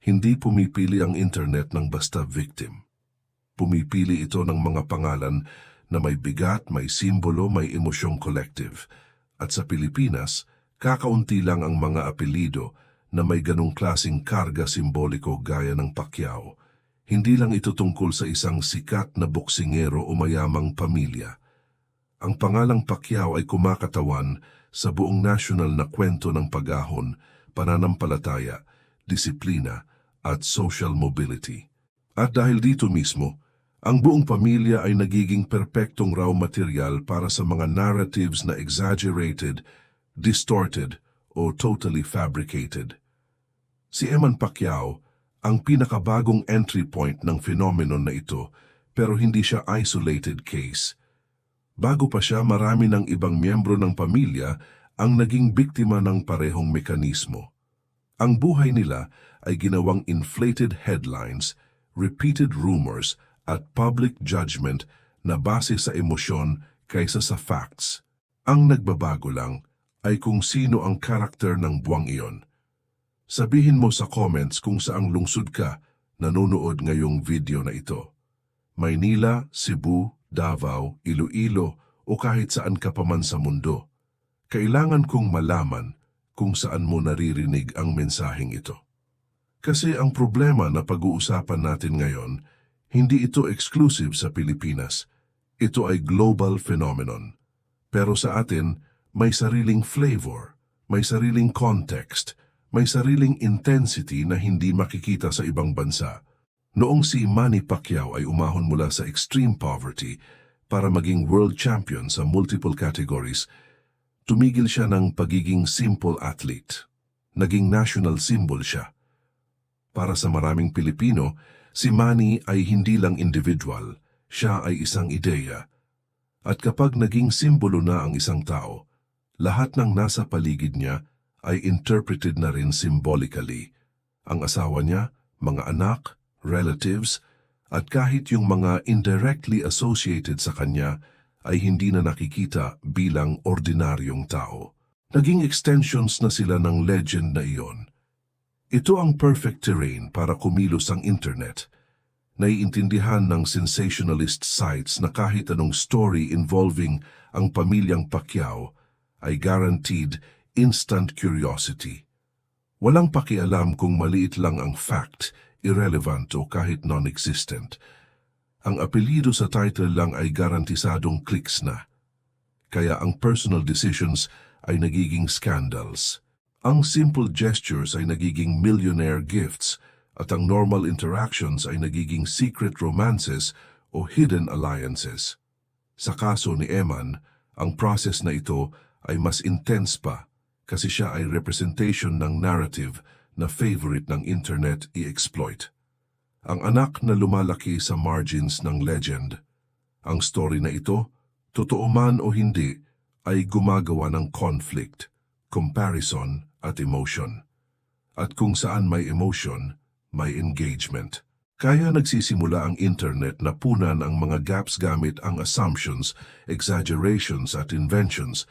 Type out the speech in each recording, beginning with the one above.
Hindi pumipili ang internet ng basta victim. Pumipili ito ng mga pangalan na may bigat, may simbolo, may emosyong collective. At sa Pilipinas, kakaunti lang ang mga apelido na may ganong klasing karga simboliko gaya ng Pacquiao. Hindi lang ito tungkol sa isang sikat na boksingero o mayamang pamilya. Ang pangalang Pacquiao ay kumakatawan sa buong national na kwento ng pag-ahon, pananampalataya, disiplina, at social mobility. At dahil dito mismo, ang buong pamilya ay nagiging perpektong raw material para sa mga narratives na exaggerated, distorted, o totally fabricated. Si Eman Pacquiao ang pinakabagong entry point ng phenomenon na ito, pero hindi siya isolated case. Bago pa siya, marami ng ibang miyembro ng pamilya ang naging biktima ng parehong mekanismo. Ang buhay nila ay ginawang inflated headlines, repeated rumors, at public judgment na base sa emosyon kaysa sa facts. Ang nagbabago lang ay kung sino ang karakter ng buwang iyon. Sabihin mo sa comments kung saang lungsod ka nanonood ngayong video na ito. Maynila, Cebu, Davao, Iloilo o kahit saan ka pa man sa mundo. Kailangan kong malaman kung saan mo naririnig ang mensaheng ito. Kasi ang problema na pag-uusapan natin ngayon, hindi ito exclusive sa Pilipinas. Ito ay global phenomenon. Pero sa atin, may sariling flavor, may sariling context, may sariling intensity na hindi makikita sa ibang bansa. Noong si Manny Pacquiao ay umahon mula sa extreme poverty para maging world champion sa multiple categories, tumigil siya ng pagiging simple athlete. Naging national symbol siya. Para sa maraming Pilipino, si Manny ay hindi lang individual, siya ay isang ideya. At kapag naging simbolo na ang isang tao, lahat ng nasa paligid niya ay interpreted na rin symbolically. Ang asawa niya, mga anak, relatives, at kahit yung mga indirectly associated sa kanya ay hindi na nakikita bilang ordinaryong tao. Naging extensions na sila ng legend na iyon. Ito ang perfect terrain para kumilos ang internet. Naiintindihan ng sensationalist sites na kahit anong story involving ang pamilyang Pacquiao ay guaranteed instant curiosity. Walang pakialam kung maliit lang ang fact, irrelevant o kahit non-existent. Ang apelyido sa title lang ay garantisadong clicks na. Kaya ang personal decisions ay nagiging scandals. Ang simple gestures ay nagiging millionaire gifts at ang normal interactions ay nagiging secret romances o hidden alliances. Sa kaso ni Eman, ang process na ito ay mas intense pa kasi siya ay representation ng narrative na favorite ng internet i-exploit. Ang anak na lumalaki sa margins ng legend. Ang story na ito, totoo man o hindi, ay gumagawa ng conflict, comparison at emotion. At kung saan may emotion, may engagement. Kaya nagsisimula ang internet na punan ang mga gaps gamit ang assumptions, exaggerations at inventions.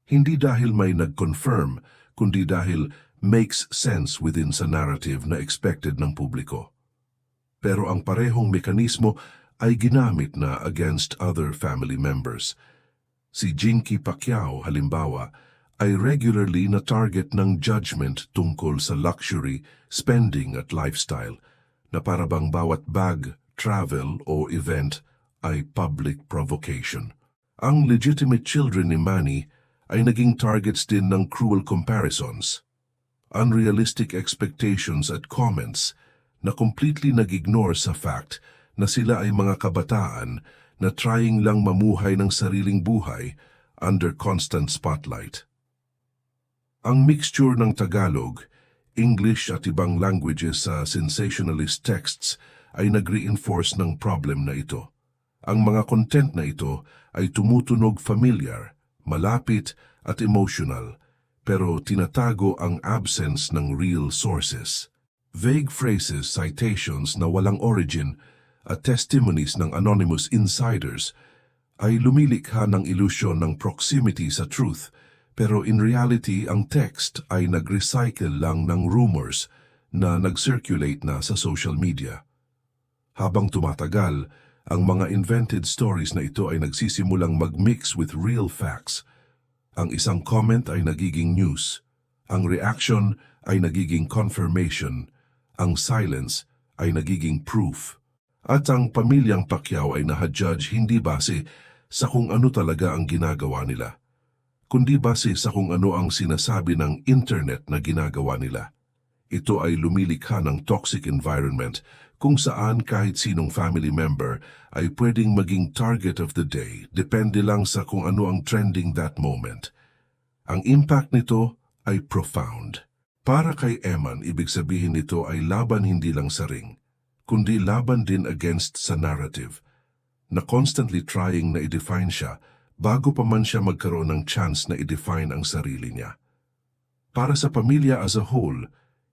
Hindi dahil may nag-confirm, kundi dahil makes sense within sa narrative na expected ng publiko. Pero ang parehong mekanismo ay ginamit na against other family members. Si Jinky Pacquiao, halimbawa, ay regularly na target ng judgment tungkol sa luxury, spending at lifestyle, na parabang bawat bag, travel o event ay public provocation. Ang legitimate children ni Manny ay naging targets din ng cruel comparisons, unrealistic expectations at comments na completely nag-ignore sa fact na sila ay mga kabataan na trying lang mamuhay ng sariling buhay under constant spotlight. Ang mixture ng Tagalog, English at ibang languages sa sensationalist texts ay nag-reinforce ng problem na ito. Ang mga content na ito ay tumutunog familiar, malapit at emotional, pero tinatago ang absence ng real sources. Vague phrases, citations na walang origin at testimonies ng anonymous insiders ay lumilikha ng ilusyon ng proximity sa truth. Pero in reality, ang text ay nag-recycle lang ng rumors, na nag-circulate na sa social media. Habang tumatagal, ang mga invented stories na ito ay nagsisimulang mag-mix with real facts. Ang isang comment ay nagiging news, ang reaction ay nagiging confirmation, ang silence ay nagiging proof. At ang pamilyang Pacquiao ay nahajudge hindi base sa kung ano talaga ang ginagawa nila, kundi base sa kung ano ang sinasabi ng internet na ginagawa nila. Ito ay lumilikha ng toxic environment kung saan kahit sinong family member ay pwedeng maging target of the day, depende lang sa kung ano ang trending that moment. Ang impact nito ay profound. Para kay Eman, ibig sabihin nito ay laban hindi lang sa ring, kundi laban din against sa narrative, na constantly trying na i-define siya bago pa man siya magkaroon ng chance na i-define ang sarili niya. Para sa pamilya as a whole,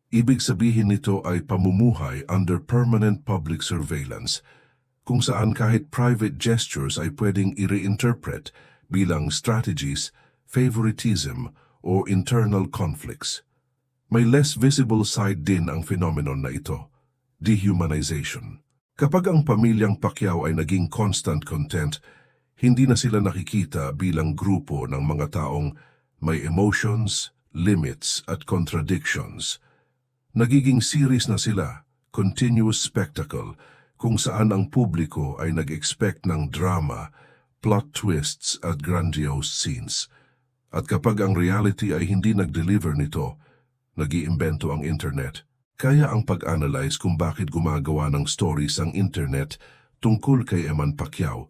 ibig sabihin nito ay pamumuhay under permanent public surveillance, kung saan kahit private gestures ay pwedeng i-reinterpret bilang strategies, favoritism, o internal conflicts. May less visible side din ang phenomenon na ito, dehumanization. Kapag ang pamilyang Pacquiao ay naging constant content, hindi na sila nakikita bilang grupo ng mga taong may emotions, limits at contradictions. Nagiging series na sila, continuous spectacle, kung saan ang publiko ay nag-expect ng drama, plot twists at grandiose scenes. At kapag ang reality ay hindi nag-deliver nito, nag-iimbento ang internet. Kaya ang pag-analyze kung bakit gumagawa ng stories ang internet tungkol kay Eman Pacquiao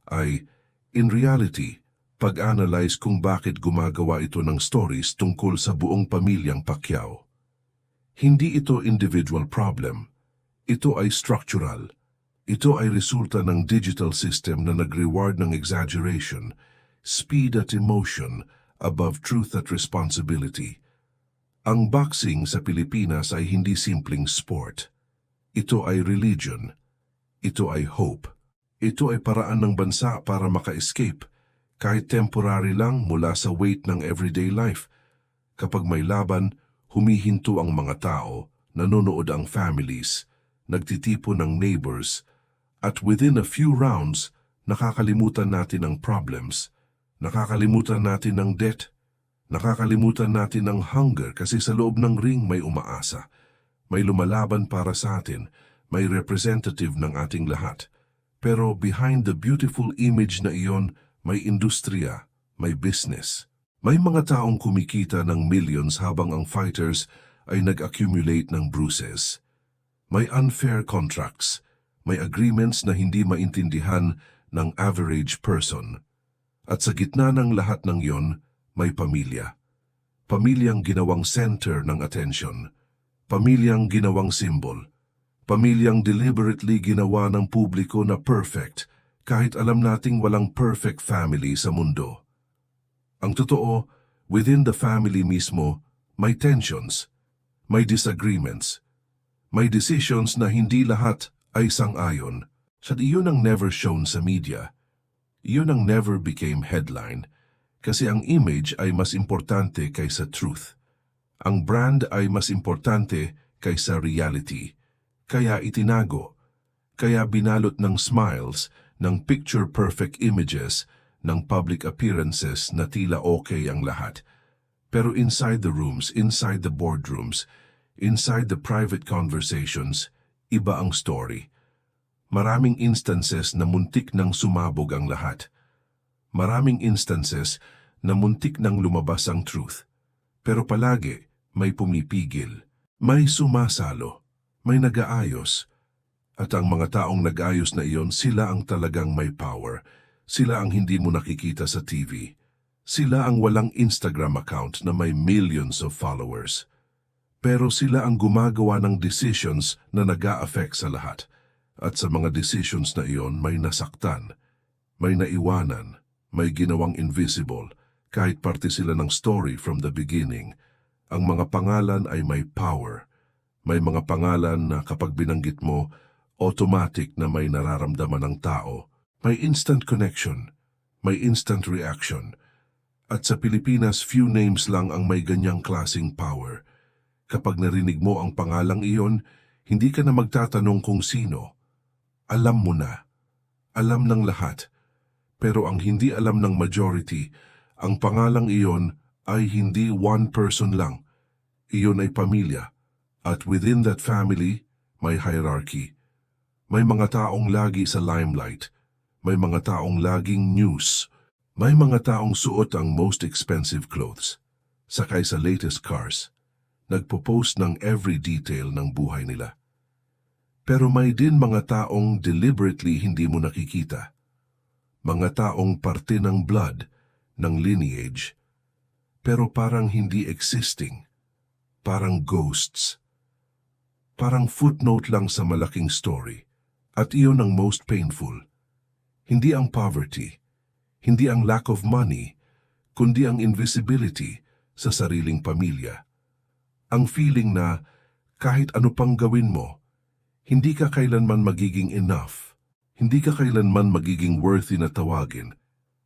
ay, in reality, pag-analyze kung bakit gumagawa ito ng stories tungkol sa buong pamilyang Pacquiao. Hindi ito individual problem. Ito ay structural. Ito ay resulta ng digital system na nag-reward ng exaggeration, speed at emotion above truth at responsibility. Ang boxing sa Pilipinas ay hindi simpleng sport. Ito ay religion. Ito ay hope. Ito ay paraan ng bansa para maka-escape, kahit temporary lang mula sa weight ng everyday life. Kapag may laban, humihinto ang mga tao, nanonood ang families, nagtitipon ng neighbors, at within a few rounds, nakakalimutan natin ang problems, nakakalimutan natin ang debt, nakakalimutan natin ang hunger kasi sa loob ng ring may umaasa, may lumalaban para sa atin, may representative ng ating lahat. Pero behind the beautiful image na iyon, may industriya, may business. May mga taong kumikita ng millions habang ang fighters ay nag-accumulate ng bruises. May unfair contracts, may agreements na hindi maintindihan ng average person. At sa gitna ng lahat ng yon, may pamilya. Pamilyang ginawang center ng attention. Pamilyang ginawang symbol. Pamilyang deliberately ginawa ng publiko na perfect, kahit alam nating walang perfect family sa mundo. Ang totoo, within the family mismo, may tensions, may disagreements, may decisions na hindi lahat ay sang-ayon. At iyon ang never shown sa media. Iyon ang never became headline, kasi ang image ay mas importante kaysa truth. Ang brand ay mas importante kaysa reality. Kaya itinago, kaya binalot ng smiles, ng picture-perfect images, ng public appearances na tila okay ang lahat. Pero inside the rooms, inside the boardrooms, inside the private conversations, iba ang story. Maraming instances na muntik nang sumabog ang lahat. Maraming instances na muntik nang lumabas ang truth. Pero palagi may pumipigil, may sumasalo, may nag-aayos. At ang mga taong nag-ayos na iyon, sila ang talagang may power. Sila ang hindi mo nakikita sa TV. Sila ang walang Instagram account na may millions of followers. Pero sila ang gumagawa ng decisions na nag-a-affect sa lahat. At sa mga decisions na iyon, may nasaktan, may naiwanan, may ginawang invisible, kahit parte sila ng story from the beginning. Ang mga pangalan ay may power. May mga pangalan na kapag binanggit mo, automatic na may nararamdaman ng tao. May instant connection, may instant reaction. At sa Pilipinas, few names lang ang may ganyang klaseng power. Kapag narinig mo ang pangalang iyon, hindi ka na magtatanong kung sino. Alam mo na. Alam ng lahat. Pero ang hindi alam ng majority, ang pangalang iyon ay hindi one person lang. Iyon ay pamilya. At within that family, may hierarchy. May mga taong lagi sa limelight. May mga taong laging news. May mga taong suot ang most expensive clothes. Sakay sa latest cars. Nagpo-post ng every detail ng buhay nila. Pero may din mga taong deliberately hindi mo nakikita. Mga taong parte ng blood, ng lineage, pero parang hindi existing. Parang ghosts. Parang footnote lang sa malaking story. At iyon ang most painful. Hindi ang poverty, hindi ang lack of money, kundi ang invisibility sa sariling pamilya. Ang feeling na kahit ano pang gawin mo, hindi ka kailanman magiging enough, hindi ka kailanman magiging worthy na tawagin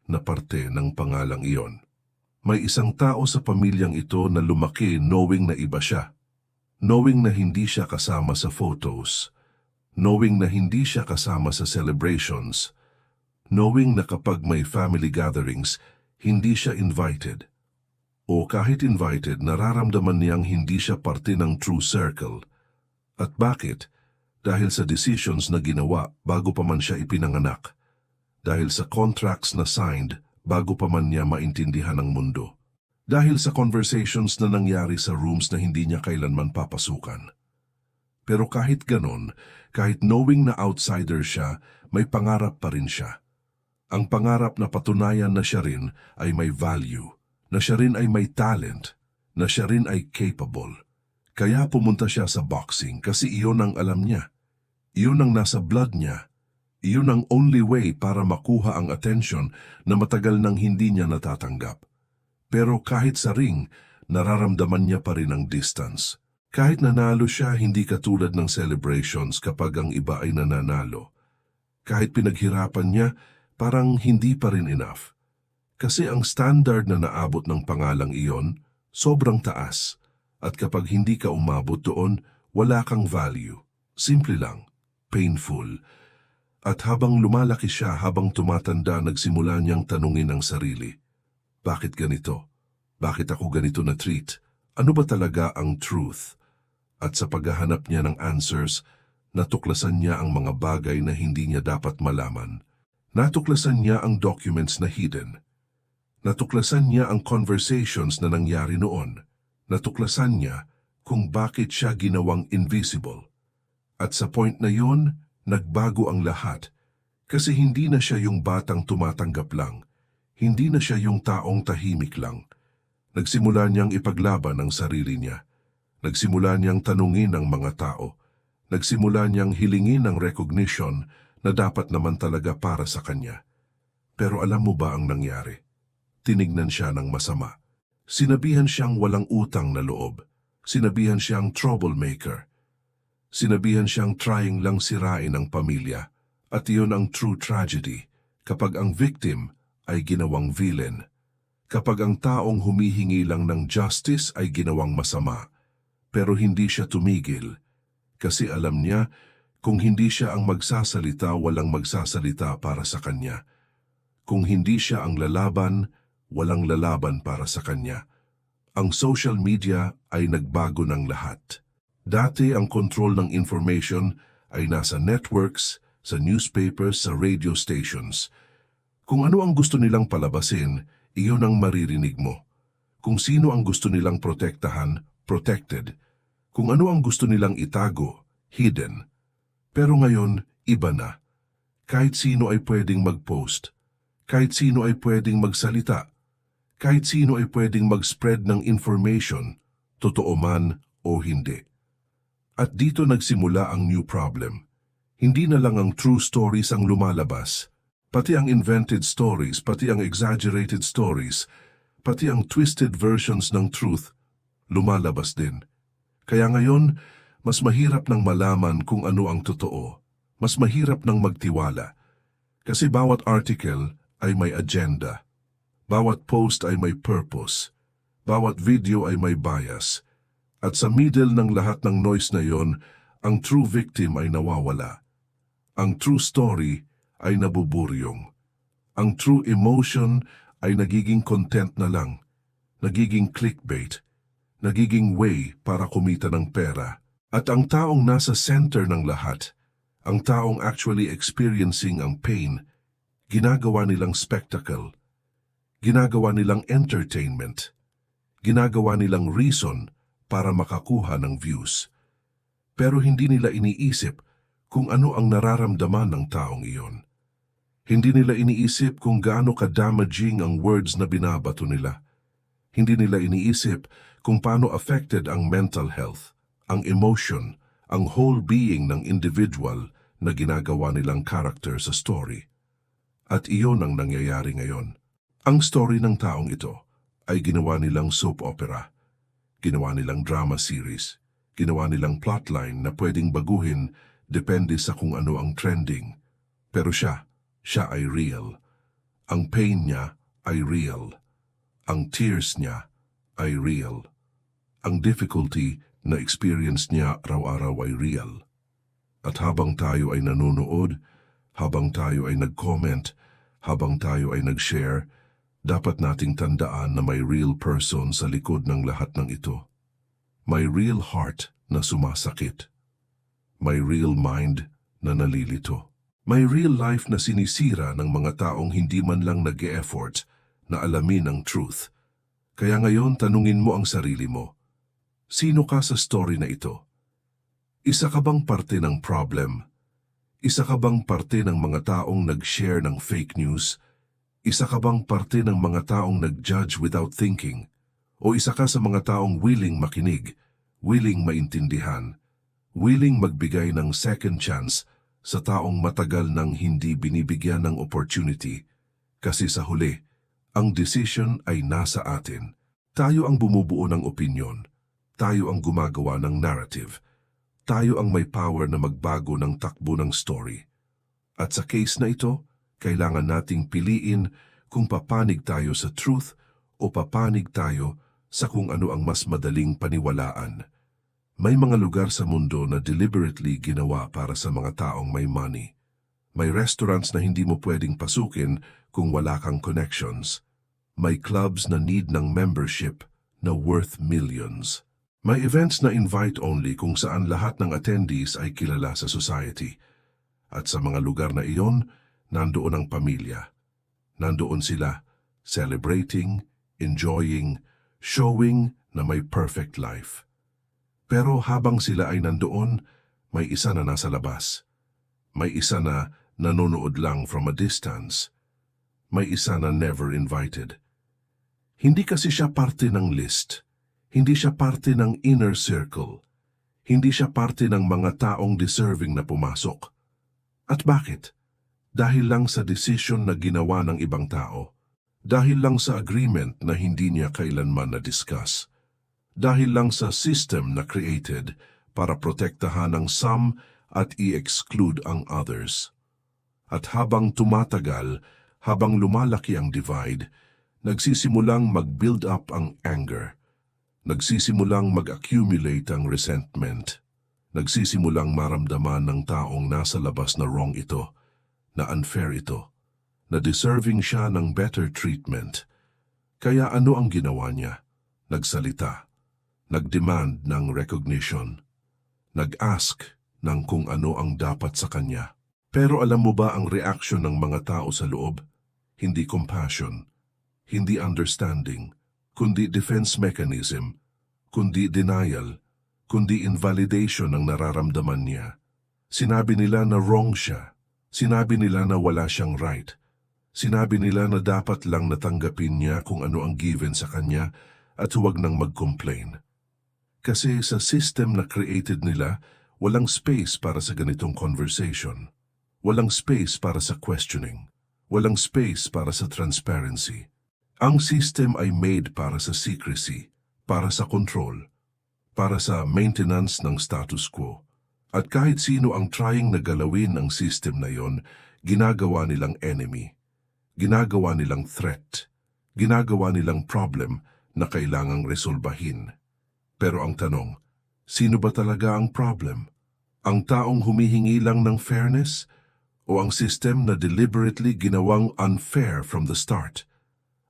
na parte ng pangalang iyon. May isang tao sa pamilyang ito na lumaki knowing na iba siya, knowing na hindi siya kasama sa photos, knowing na hindi siya kasama sa celebrations, knowing na kapag may family gatherings, hindi siya invited. O kahit invited, nararamdaman niyang hindi siya parte ng true circle. At bakit? Dahil sa decisions na ginawa bago pa man siya ipinanganak. Dahil sa contracts na signed bago pa man niya maintindihan ang mundo. Dahil sa conversations na nangyari sa rooms na hindi niya kailanman papasukan. Pero kahit ganon, kahit knowing na outsider siya, may pangarap pa rin siya. Ang pangarap na patunayan na siya rin ay may value, na siya rin ay may talent, na siya rin ay capable. Kaya pumunta siya sa boxing kasi iyon ang alam niya. Iyon ang nasa blood niya. Iyon ang only way para makuha ang attention na matagal nang hindi niya natatanggap. Pero kahit sa ring, nararamdaman niya pa rin ang distance. Kahit nanalo siya, hindi katulad ng celebrations kapag ang iba ay nananalo. Kahit pinaghirapan niya, parang hindi pa rin enough. Kasi ang standard na naabot ng pangalang iyon, sobrang taas. At kapag hindi ka umabot doon, wala kang value. Simple lang, painful. At habang lumalaki siya, habang tumatanda, nagsimula niyang tanungin ang sarili. Bakit ganito? Bakit ako ganito na treat? Ano ba talaga ang truth? At sa paghahanap niya ng answers, natuklasan niya ang mga bagay na hindi niya dapat malaman. Natuklasan niya ang documents na hidden. Natuklasan niya ang conversations na nangyari noon. Natuklasan niya kung bakit siya ginawang invisible. At sa point na yon, nagbago ang lahat. Kasi hindi na siya yung batang tumatanggap lang. Hindi na siya yung taong tahimik lang. Nagsimula niyang ipaglaban ang sarili niya. Nagsimula niyang tanungin ang mga tao. Nagsimula niyang hilingin ang recognition na dapat naman talaga para sa kanya. Pero alam mo ba ang nangyari? Tinignan siya ng masama. Sinabihan siyang walang utang na loob. Sinabihan siyang troublemaker. Sinabihan siyang trying lang sirain ang pamilya. At iyon ang true tragedy, kapag ang victim ay ginawang villain. Kapag ang taong humihingi lang ng justice ay ginawang masama. Pero hindi siya tumigil. Kasi alam niya, kung hindi siya ang magsasalita, walang magsasalita para sa kanya. Kung hindi siya ang lalaban, walang lalaban para sa kanya. Ang social media ay nagbago ng lahat. Dati ang control ng information ay nasa networks, sa newspapers, sa radio stations. Kung ano ang gusto nilang palabasin, iyon ang maririnig mo. Kung sino ang gusto nilang protektahan, protected. Kung ano ang gusto nilang itago, hidden. Pero ngayon, iba na. Kahit sino ay pwedeng mag-post. Kahit sino ay pwedeng magsalita. Kahit sino ay pwedeng mag-spread ng information, totoo man o hindi. At dito nagsimula ang new problem. Hindi na lang ang true stories ang lumalabas, pati ang invented stories, pati ang exaggerated stories, pati ang twisted versions ng truth, lumalabas din. Kaya ngayon, mas mahirap nang malaman kung ano ang totoo. Mas mahirap nang magtiwala. Kasi bawat article ay may agenda. Bawat post ay may purpose. Bawat video ay may bias. At sa middle ng lahat ng noise na yon, ang true victim ay nawawala. Ang true story ay nabuburyong. Ang true emotion ay nagiging content na lang, nagiging clickbait, nagiging way para kumita ng pera. At ang taong nasa center ng lahat, ang taong actually experiencing ang pain, ginagawa nilang spectacle, ginagawa nilang entertainment, ginagawa nilang reason para makakuha ng views. Pero hindi nila iniisip kung ano ang nararamdaman ng taong iyon. Hindi nila iniisip kung gaano ka-damaging ang words na binabato nila. Hindi nila iniisip kung paano affected ang mental health, ang emotion, ang whole being ng individual na ginagawa nilang character sa story. At iyon ang nangyayari ngayon. Ang story ng taong ito ay ginawa nilang soap opera, ginawa nilang drama series, ginawa nilang plotline na pwedeng baguhin depende sa kung ano ang trending. Pero siya ay real. Ang pain niya ay real. Ang tears niya ay real. Ang difficulty na experience niya araw-araw ay real. At habang tayo ay nanonood, habang tayo ay nag-comment, habang tayo ay nag-share, dapat nating tandaan na may real person sa likod ng lahat ng ito. May real heart na sumasakit. May real mind na nalilito. May real life na sinisira ng mga taong hindi man lang nag-e-effort na alamin ang truth. Kaya ngayon tanungin mo ang sarili mo, sino ka sa story na ito? Isa ka bang parte ng problem? Isa ka bang parte ng mga taong nag-share ng fake news? Isa ka bang parte ng mga taong nag-judge without thinking? O isa ka sa mga taong willing makinig, willing maintindihan, willing magbigay ng second chance sa taong matagal nang hindi binibigyan ng opportunity? Kasi sa huli, ang decision ay nasa atin. Tayo ang bumubuo ng opinyon. Tayo ang gumagawa ng narrative. Tayo ang may power na magbago ng takbo ng story. At sa case na ito, kailangan nating piliin kung papanig tayo sa truth o papanig tayo sa kung ano ang mas madaling paniwalaan. May mga lugar sa mundo na deliberately ginawa para sa mga taong may money. May restaurants na hindi mo pwedeng pasukin kung wala kang connections. May clubs na need ng membership na worth millions. May events na invite-only kung saan lahat ng attendees ay kilala sa society. At sa mga lugar na iyon, nandoon ang pamilya. Nandoon sila, celebrating, enjoying, showing na may perfect life. Pero habang sila ay nandoon, may isa na nasa labas. May isa na nanonood lang from a distance. May isa na never invited. Hindi kasi siya parte ng list. Hindi siya parte ng inner circle. Hindi siya parte ng mga taong deserving na pumasok. At bakit? Dahil lang sa decision na ginawa ng ibang tao. Dahil lang sa agreement na hindi niya kailanman na-discuss. Dahil lang sa system na created para protektahan ang some at i-exclude ang others. At habang tumatagal, habang lumalaki ang divide, nagsisimulang mag-build up ang anger. Nagsisimulang mag-accumulate ang resentment. Nagsisimulang maramdaman ng taong nasa labas na wrong ito, na unfair ito, na deserving siya ng better treatment. Kaya ano ang ginawa niya? Nagsalita. Nag-demand ng recognition. Nag-ask ng kung ano ang dapat sa kanya. Pero alam mo ba ang reaction ng mga tao sa loob? Hindi compassion, hindi understanding, kundi defense mechanism, kundi denial, kundi invalidation ng nararamdaman niya. Sinabi nila na wrong siya. Sinabi nila na wala siyang right. Sinabi nila na dapat lang natanggapin niya kung ano ang given sa kanya at huwag nang mag-complain. Kasi sa system na created nila, walang space para sa ganitong conversation. Walang space para sa questioning. Walang space para sa transparency. Ang system ay made para sa secrecy, para sa control, para sa maintenance ng status quo. At kahit sino ang trying na galawin ang system na yon, ginagawa nilang enemy. Ginagawa nilang threat. Ginagawa nilang problem na kailangang resolbahin. Pero ang tanong, sino ba talaga ang problem? Ang taong humihingi lang ng fairness o ang system na deliberately ginawang unfair from the start?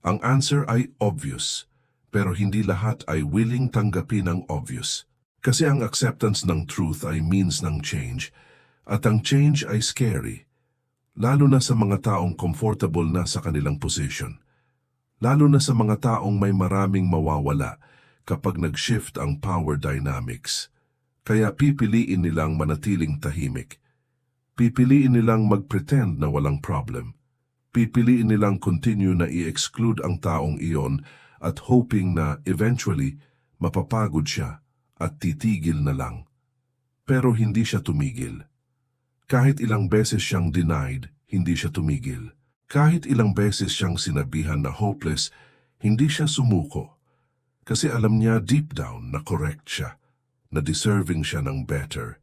Ang answer ay obvious, pero hindi lahat ay willing tanggapin ang obvious. Kasi ang acceptance ng truth ay means ng change, at ang change ay scary, lalo na sa mga taong comfortable na sa kanilang position. Lalo na sa mga taong may maraming mawawala kapag nag-shift ang power dynamics. Kaya pipiliin nilang manatiling tahimik. Pipiliin nilang mag-pretend na walang problem. Pipiliin nilang continue na i-exclude ang taong iyon at hoping na eventually mapapagod siya at titigil na lang. Pero hindi siya tumigil. Kahit ilang beses siyang denied, hindi siya tumigil. Kahit ilang beses siyang sinabihan na hopeless, hindi siya sumuko. Kasi alam niya deep down na correct siya, na deserving siya ng better,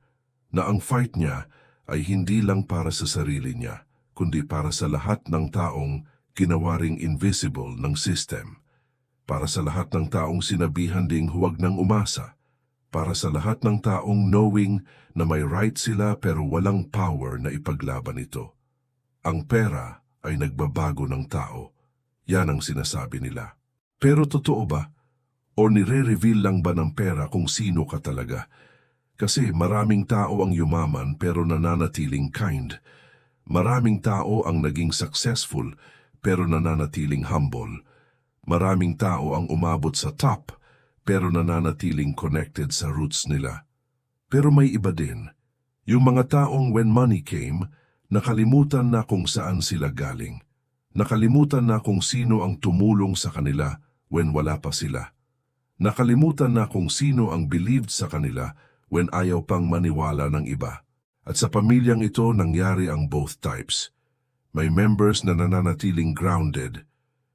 na ang fight niya ay hindi lang para sa sarili niya, kundi para sa lahat ng taong ginawaring invisible ng system, para sa lahat ng taong sinabihan ding huwag nang umasa, para sa lahat ng taong knowing na may right sila pero walang power na ipaglaban ito. Ang pera ay nagbabago ng tao. Yan ang sinasabi nila. Pero totoo ba? O nire-reveal lang ba ng pera kung sino ka talaga? Kasi maraming tao ang yumaman pero nananatiling kind. Maraming tao ang naging successful pero nananatiling humble. Maraming tao ang umabot sa top pero nananatiling connected sa roots nila. Pero may iba din. Yung mga taong when money came, nakalimutan na kung saan sila galing. Nakalimutan na kung sino ang tumulong sa kanila when wala pa sila. Nakalimutan na kung sino ang believed sa kanila when ayaw pang maniwala ng iba. At sa pamilyang ito nangyari ang both types. May members na nananatiling grounded.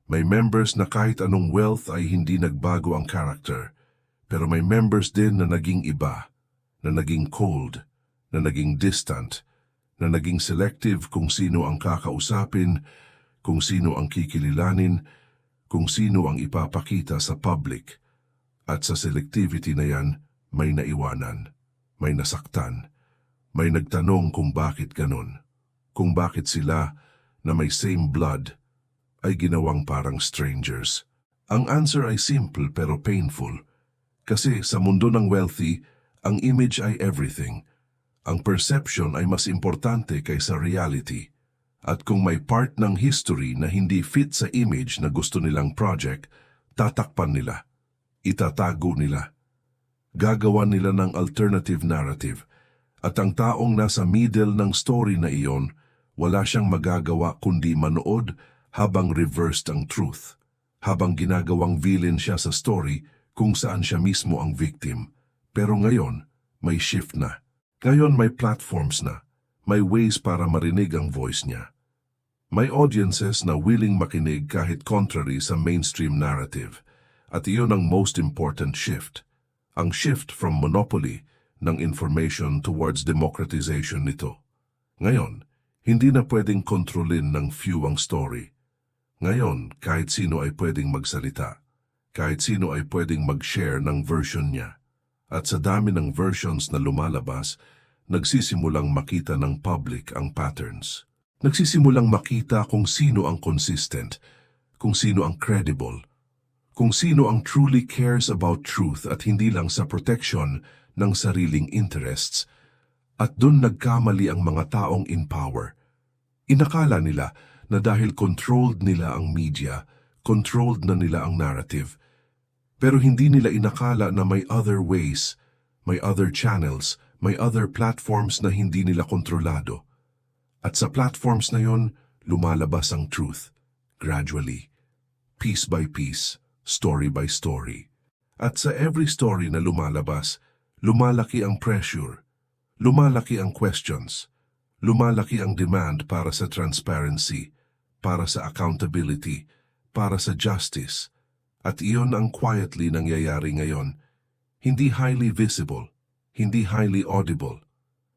May members na kahit anong wealth ay hindi nagbago ang character. Pero may members din na naging iba, na naging cold, na naging distant, na naging selective kung sino ang kakausapin, kung sino ang kikililanin, kung sino ang ipapakita sa public. At sa selectivity na yan, may naiwanan, may nasaktan, may nagtanong kung bakit ganon, kung bakit sila na may same blood ay ginawang parang strangers. Ang answer ay simple pero painful. Kasi sa mundo ng wealthy, ang image ay everything. Ang perception ay mas importante kaysa reality. At kung may part ng history na hindi fit sa image na gusto nilang project, tatakpan nila. Itatago nila. Gagawan nila ng alternative narrative. At ang taong nasa middle ng story na iyon, wala siyang magagawa kundi manood habang reversed ang truth. Habang ginagawang villain siya sa story kung saan siya mismo ang victim. Pero ngayon, may shift na. Ngayon may platforms na. May ways para marinig ang voice niya. May audiences na willing makinig kahit contrary sa mainstream narrative. At iyon ang most important shift. Ang shift from monopoly ng information towards democratization nito. Ngayon, hindi na pwedeng kontrolin ng few ang story. Ngayon, kahit sino ay pwedeng magsalita. Kahit sino ay pwedeng mag-share ng version niya. At sa dami ng versions na lumalabas, nagsisimulang makita ng public ang patterns. Nagsisimulang makita kung sino ang consistent, kung sino ang credible, kung sino ang truly cares about truth at hindi lang sa protection ng sariling interests. At dun nagkamali ang mga taong in power. Inakala nila na dahil controlled nila ang media, controlled na nila ang narrative. Pero hindi nila inakala na may other ways, may other channels, may other platforms na hindi nila kontrolado. At sa platforms na yon, lumalabas ang truth, gradually, piece by piece, story by story. At sa every story na lumalabas, lumalaki ang pressure, lumalaki ang questions, lumalaki ang demand para sa transparency, para sa accountability, para sa justice. At iyon ang quietly nangyayari ngayon. Hindi highly visible, hindi highly audible,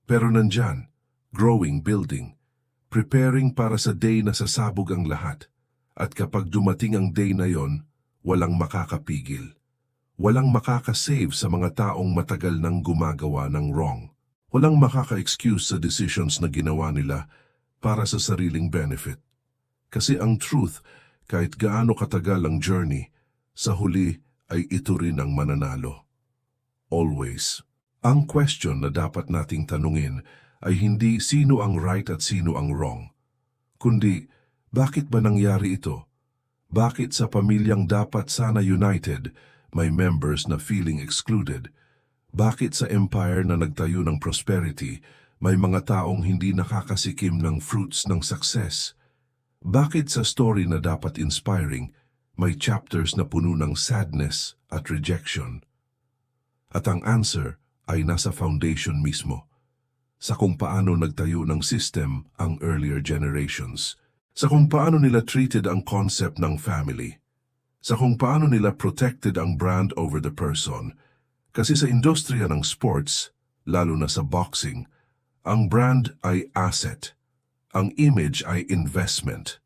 pero nandyan, growing, building, preparing para sa day na sasabog ang lahat. At kapag dumating ang day na yon, walang makakapigil. Walang makakasave sa mga taong matagal nang gumagawa ng wrong. Walang makaka-excuse sa decisions na ginawa nila para sa sariling benefit. Kasi ang truth, kahit gaano katagal ang journey, sa huli ay ito rin ang mananalo. Always. Ang question na dapat nating tanungin ay hindi sino ang right at sino ang wrong, kundi bakit ba nangyari ito? Bakit sa pamilyang dapat sana united, may members na feeling excluded? Bakit sa empire na nagtayo ng prosperity, may mga taong hindi nakakasikim ng fruits ng success? Bakit sa story na dapat inspiring, may chapters na puno ng sadness at rejection? At ang answer ay nasa foundation mismo, sa kung paano nagtayo ng system ang earlier generations, sa kung paano nila treated ang concept ng family, sa kung paano nila protected ang brand over the person. Kasi sa industriya ng sports, lalo na sa boxing, ang brand ay asset, ang image ay investment.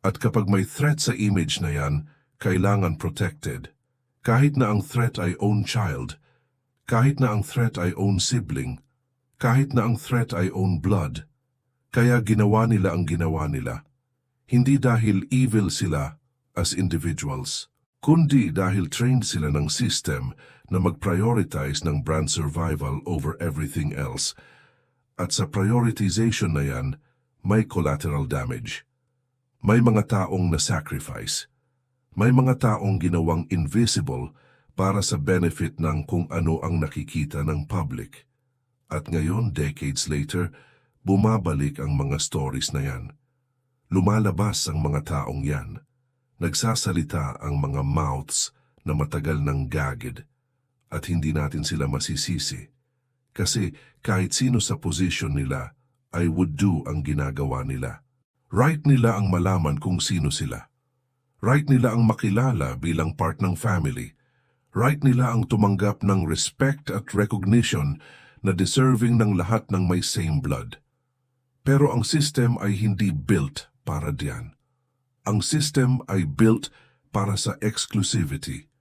At kapag may threat sa image na yan, kailangan protected. Kahit na ang threat ay own child, kahit na ang threat ay own sibling, kahit na ang threat ay own blood. Kaya ginawa nila ang ginawa nila. Hindi dahil evil sila as individuals, kundi dahil trained sila ng system na mag-prioritize ng brand survival over everything else. At sa prioritization na yan, may collateral damage. May mga taong na-sacrifice. May mga taong ginawang invisible para sa benefit ng kung ano ang nakikita ng public. At ngayon, decades later, bumabalik ang mga stories na yan. Lumalabas ang mga taong yan. Nagsasalita ang mga mouths na matagal nang gagged. At hindi natin sila masisisi. Kasi kahit sino sa position nila ay would do ang ginagawa nila. Right nila ang malaman kung sino sila. Right nila ang makilala bilang part ng family. Right nila ang tumanggap ng respect at recognition na deserving ng lahat ng may same blood. Pero ang system ay hindi built para diyan. Ang system ay built para sa exclusivity,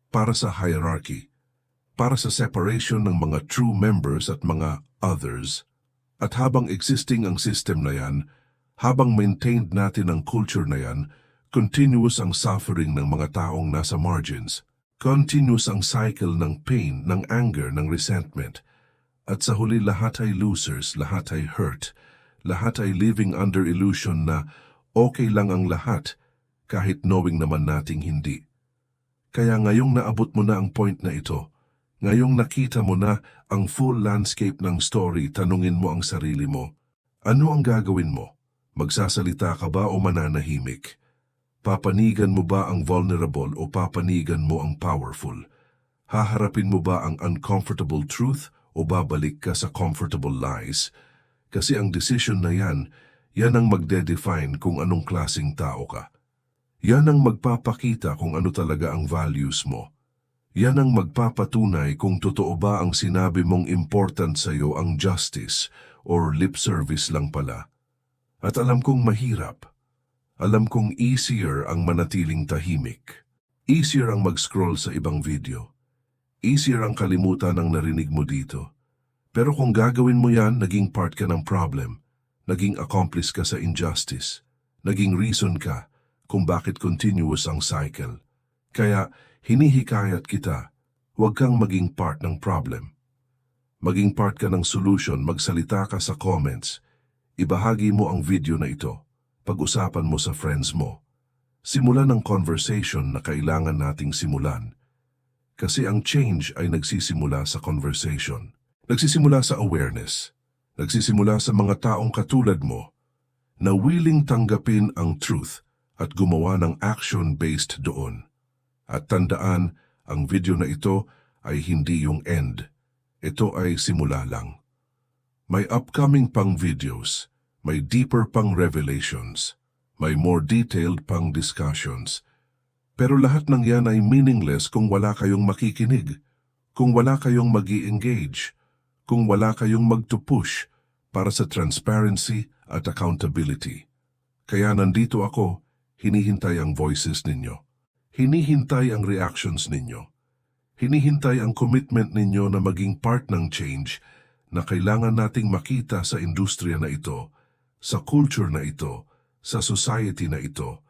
para sa hierarchy, para sa separation ng mga true members at mga others. At habang existing ang system na yan, habang maintained natin ang culture na yan, continuous ang suffering ng mga taong nasa margins. Continuous ang cycle ng pain, ng anger, ng resentment. At sa huli lahat ay losers, lahat ay hurt, lahat ay living under illusion na okay lang ang lahat kahit knowing naman nating hindi. Kaya ngayong naabot mo na ang point na ito, ngayong nakita mo na ang full landscape ng story, tanungin mo ang sarili mo, ano ang gagawin mo? Magsasalita ka ba o mananahimik? Papanigan mo ba ang vulnerable o papanigan mo ang powerful? Haharapin mo ba ang uncomfortable truth o babalik ka sa comfortable lies? Kasi ang decision na yan ang magde-define kung anong klaseng tao ka. Yan ang magpapakita kung ano talaga ang values mo. Yan ang magpapatunay kung totoo ba ang sinabi mong important sa'yo ang justice or lip service lang pala. At alam kong mahirap. Alam kong easier ang manatiling tahimik. Easier ang mag-scroll sa ibang video. Easier ang kalimutan ang narinig mo dito. Pero kung gagawin mo yan, naging part ka ng problem. Naging accomplice ka sa injustice. Naging reason ka kung bakit continuous ang cycle. Kaya hinihikayat kita, huwag kang maging part ng problem. Maging part ka ng solution, magsalita ka sa comments. Ibahagi mo ang video na ito. Pag-usapan mo sa friends mo. Simulan ang conversation na kailangan nating simulan. Kasi ang change ay nagsisimula sa conversation. Nagsisimula sa awareness. Nagsisimula sa mga taong katulad mo na willing tanggapin ang truth at gumawa ng action-based doon. At tandaan, ang video na ito ay hindi yung end. Ito ay simula lang. May upcoming pang videos. May deeper pang revelations, may more detailed pang discussions. Pero lahat ng yan ay meaningless kung wala kayong makikinig, kung wala kayong mag-i-engage, kung wala kayong mag-to-push para sa transparency at accountability. Kaya nandito ako, hinihintay ang voices ninyo. Hinihintay ang reactions ninyo. Hinihintay ang commitment ninyo na maging part ng change na kailangan nating makita sa industriya na ito, sa culture na ito, sa society na ito.